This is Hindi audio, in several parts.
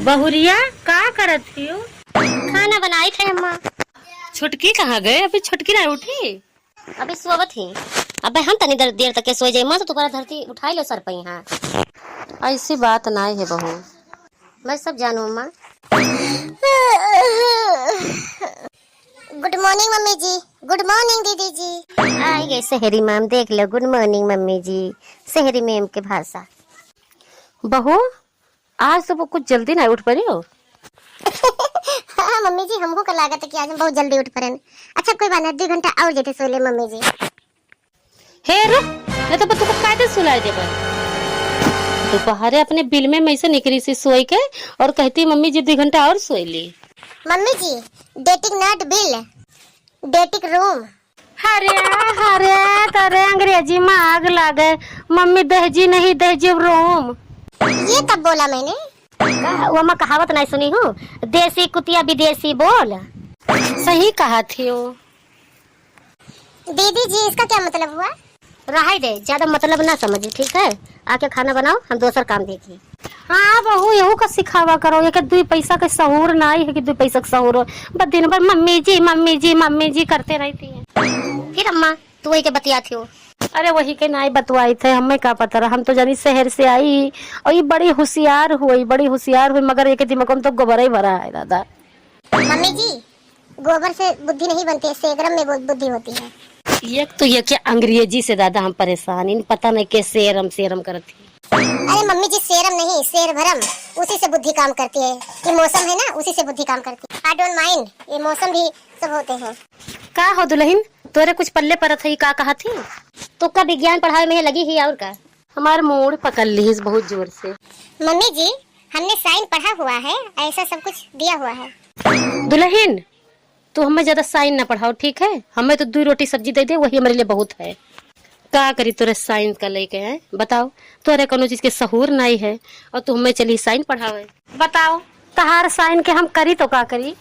बहुरिया का करत थी? खाना बनाई थे अम्मा। छुटकी कहाँ गए? अभी छुटकी नहीं उठी? अभी सोवत ही। अबे हम तनी देर तक के सो जाए मां, तो तुम्हारा धरती उठाई लो सर पे यहाँ। ऐसी बात नहीं है बहू। मैं सब जानू अम्मा। गुड मॉर्निंग मम्मी जी। गुड मॉर्निंग दीदी जी। आई गई शहरी मैम, देख लो। गुड मॉर्निंग मम्मी जी, शहरी मैम के भाषा। बहू आज तो वो कुछ जल्दी नहीं उठ पड़ी हो। हाँ मम्मी जी, हमको का लागत है कि आज हम बहुत जल्दी उठ पड़े। अच्छा कोई बात नहीं, 2 घंटा और जेते सो ले मम्मी जी। हे रुक, नहीं तो तुमको कायदे सुलाए देबे। दोपहरे अपने बिल में मैं से निकली सी सोई के और कहती मम्मी जी 2 घंटा और सोई ली। Mummy ji dating not bill, dating room. हरे हरे तारे अंग्रेजी में आग लागे। मम्मी दहजी नहीं दहजी रूम। ये कब बोला मैंने? वो मैं कहावत नहीं सुनी हूँ, देसी कुतिया विदेशी बोल। सही कहा थी वो। दीदी जी इसका क्या मतलब हुआ? रहा दे, ज्यादा मतलब ना समझिए, ठीक है? आके खाना बनाओ, हम दूसरा काम देखिए। हाँ बहू यहू का सिखावा करो। ये 2 पैसा के सहूर नहीं है कि 2 पैसा का सहूर हो। बस दिन भर मम्मी जी मम्मी जी मम्मी जी करते रहती है। फिर अम्मा तू वही के बतियाती हो। अरे वही के नहीं बतवाई थे, हमें क्या पता रहा। हम तो जानी शहर से आई और ये बड़ी होशियार हुई, बड़ी होशियार हुई, मगर एक दिमाग में तो गोबर ही भरा है दादा। मम्मी जी गोबर से बुद्धि नहीं बनती है, सेगरम में बुद्धि होती है। एक तो ये क्या अंग्रेजी से दादा हम परेशान, इन पता नहीं के सेरम सेरम करती। अरे मम्मी जी सेरम नहीं, शेर भरम, उसी से बुद्धि काम करती है। ये मौसम है ना, उसी से बुद्धि काम करती है। आई डोंट माइंड, ये मौसम भी सब होते हैं। का हो दुल्हन, तोरे कुछ पल्ले परत है का कहा थी? तो का विज्ञान पढ़ाई में लगी ही और का? हमार मूड पकड़ ली बहुत जोर से। मम्मी जी हमने साइन पढ़ा हुआ है, ऐसा सब कुछ दिया हुआ है। दुल्हन तू हमें ज्यादा साइन न पढ़ाओ, ठीक है? हमें तो 2 रोटी सब्जी दे दे, वही हमारे लिए बहुत है। का करी तोरे साइन का लेके है बताओ? तोरे कोनो चीज के सहूर नहीं है और तू हमें चली साइन पढ़ावे। बताओ तहार साइन के हम करी तो का करी?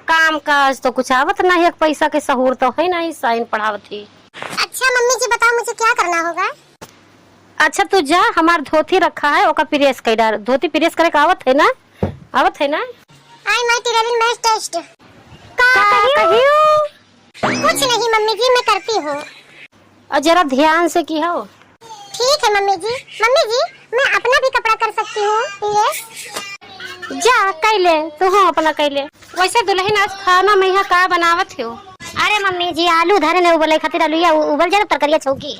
काम काज तो कुछ आवत नहीं, एक पैसा के सहूर तो है नहीं, साइन पढ़ावत ही। अच्छा मम्मी जी बताओ मुझे क्या करना होगा? अच्छा तू जा, हमार धोती रखा है ओका प्रेस कर डाल। धोती प्रेस करे का आवत है ना? आवत है ना? I my terrible match test. कहियो कुछ नहीं मम्मी जी, मैं करती हूँ। और जरा ध्यान से की हो। ठीक है मम्मी जी। मम्मी जी मैं अपना भी कपड़ा कर सकती हूँ ये? जा कैले तू हो अपना कैले। वैसे दुल्हन आज खाना में यहाँ का बनावत हो? अरे मम्मी जी आलू धरे ने उबले खातिर आलू या उबल जाए तरकरिया छौकी।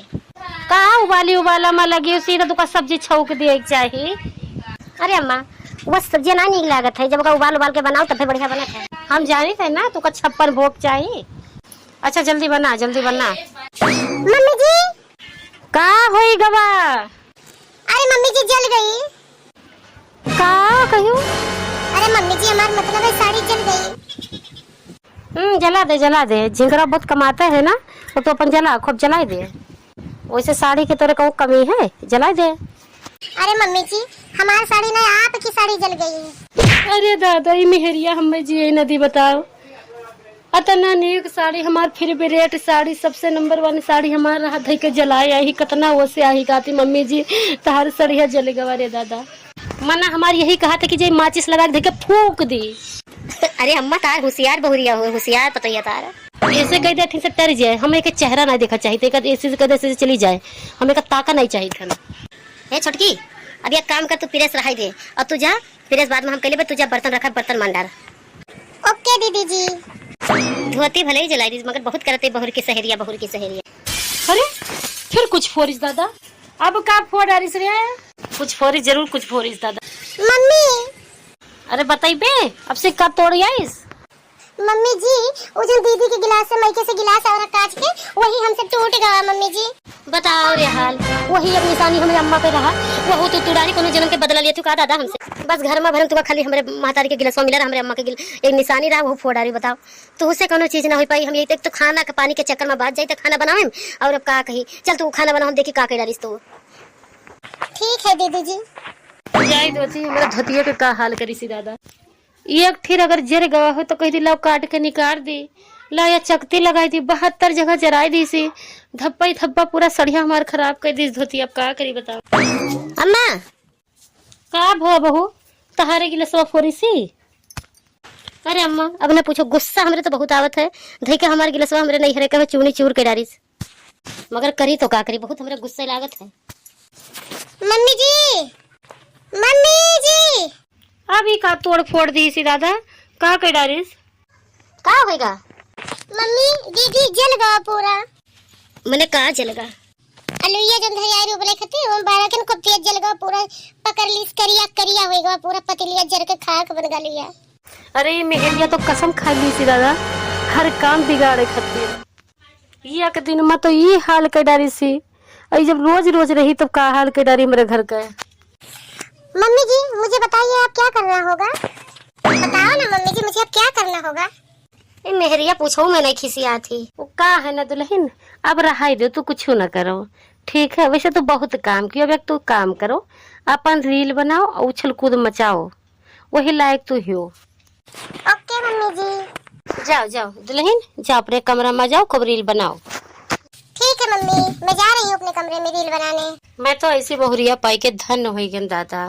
का उबाली उबाला में लगी उसी तो दुका सब्जी छौक दिए चाहिए। अरे अम्मा वो सब्जी ना नीक लागत है, जब का उबाल उबाल के बनाओ तब बढ़िया बनत है। हम जानी थे ना तुका 56 भोग चाहिए। अच्छा जल्दी बना जल्दी बना। मम्मी जी का होई गवा? अरे मम्मी जी जल गई। का कहियो? अरे मम्मी जी हमारा मतलब है साड़ी जल गई। जला दे। झिंगरा बहुत कमाते है ना, तो अपन जला खूब जलाई दे। वैसे साड़ी के तोरे कहूँ कमी है, जला दे। अरे मम्मी जी हमारी साड़ी नहीं, आपकी साड़ी जल गई। अरे दादा ये मेहरिया हमें जी नदी बताओ। अतना नीक साड़ी हमार, फिर भी रेट साड़ी सबसे नंबर 1 साड़ी हमार रहा धई के जलाए आई कतना वो से आई गाती मम्मी जी तहार सड़िया जले गवा रे दादा। मना हमार यही कहा था कि जे माचिस लगा के धई के फूक दी। अरे अम्मा तार होशियार बहुरिया हो, होशियार पतैया तार। ऐसे कह दे ठीक से टर जाए, हमें एक चेहरा नहीं देखा चाहिए था, ऐसे से कदे से चली जाए, हमें का ताका नहीं चाहिए था। ए छोटकी अब एक काम कर, तू प्रेस रखाई दे और तू जा प्रेस बाद में हम कह ले। तू जा बर्तन रखा, बर्तन मान डाल। ओके दीदी जी। धोती भले ही जलाई दी मगर बहुत करते बहुर की सहेरिया, बहुर की सहेरिया। अरे फिर कुछ फोरिस दादा, अब का फोड़ आरिस रे? कुछ फोरिस जरूर कुछ फोरिस दादा। मम्मी अरे बताइबे अब से का तोड़ आइस? मम्मी जी वो जो दीदी के गिलास से मैके से गिलास और काट के वही हमसे टूट गया मम्मी जी। बताओ रे हाल, वही अब निशानी हमारे अम्मा पे रहा। वो तो तुड़ारी कोनो जन्म के बदला लिया तू का दादा हमसे। बस घर में भरम तू खाली हमारे मातारी के गिलास मिला, हमारे अम्मा के एक निशानी रहा, वो फोड़ारी। बताओ तो उससे कोनो चीज ना हो पाई। हम ये तो खाना के पानी के चक्कर में बात जाए तो खाना बनावे और अब का कही चल तू खाना बनाओ, हम देखी का डालिस तो। ठीक है दीदी जी। जाई दोती हमरा धोतिया के का हाल करी सी दादा। एक फिर अगर जर गवा हो तो कह दी लाओ काट के निकाल दी, ला या चकती लगाई दी, 72 जगह जराई दी सी। धब्बा ही धब्बा पूरा सड़िया हमार खराब कर दी धोती। अब का करी बताओ? अम्मा का भो बहू तहारे गिलसवा फोरी सी। अरे अम्मा अब न पूछो, गुस्सा हमरे तो बहुत आवत है। धई के हमारे गिलसवा हमरे नहीं हरे कहे चूनी चूर के डारिस, मगर करी तो का करी, बहुत हमरे गुस्सा लागत है। मम्मी जी, मम्मी जी, अभी का तोड़ फोड़ दी सी दादा, का के डारिस? का होएगा? मम्मी दीदी जल गया पूरा। मैंने कहा जलगा अलुइया जन धैयारी उबले खती हम बारा के को पेट जल गया पूरा, पकड़ लीस करिया करिया होएगा पूरा, पतीलिया जर के खाक बन गलिया। अरे मेहरिया तो कसम खा ली सी दादा, हर काम बिगाड़े खातिर। ये के दिन में तो ये हाल के डारी सी, अई जब रोज रोज रही तब का हाल के डारी मेरे घर का। मम्मी जी मुझे बताइए अब क्या करना होगा? बताओ ना मम्मी जी, मुझे अब क्या करना होगा? ए मेहरिया पूछो, मैं नहीं खिसिया थी। वो का है ना दुल्हन, अब रहाई दो, तू कुछ ना करो, ठीक है? वैसे तो बहुत काम किया, अब एक तू काम करो, अपन रील बनाओ और उछल कूद मचाओ, वही लायक तू हो। ओके मम्मी जी। जाओ जाओ दुल्हन, जाओ अपने कमरा में जाओ, खूब रील बनाओ। ठीक है मम्मी, मैं जा रही हूँ अपने कमरे में रील बनाने। मैं तो ऐसी बहुरिया पाई के धन हो गई दादा।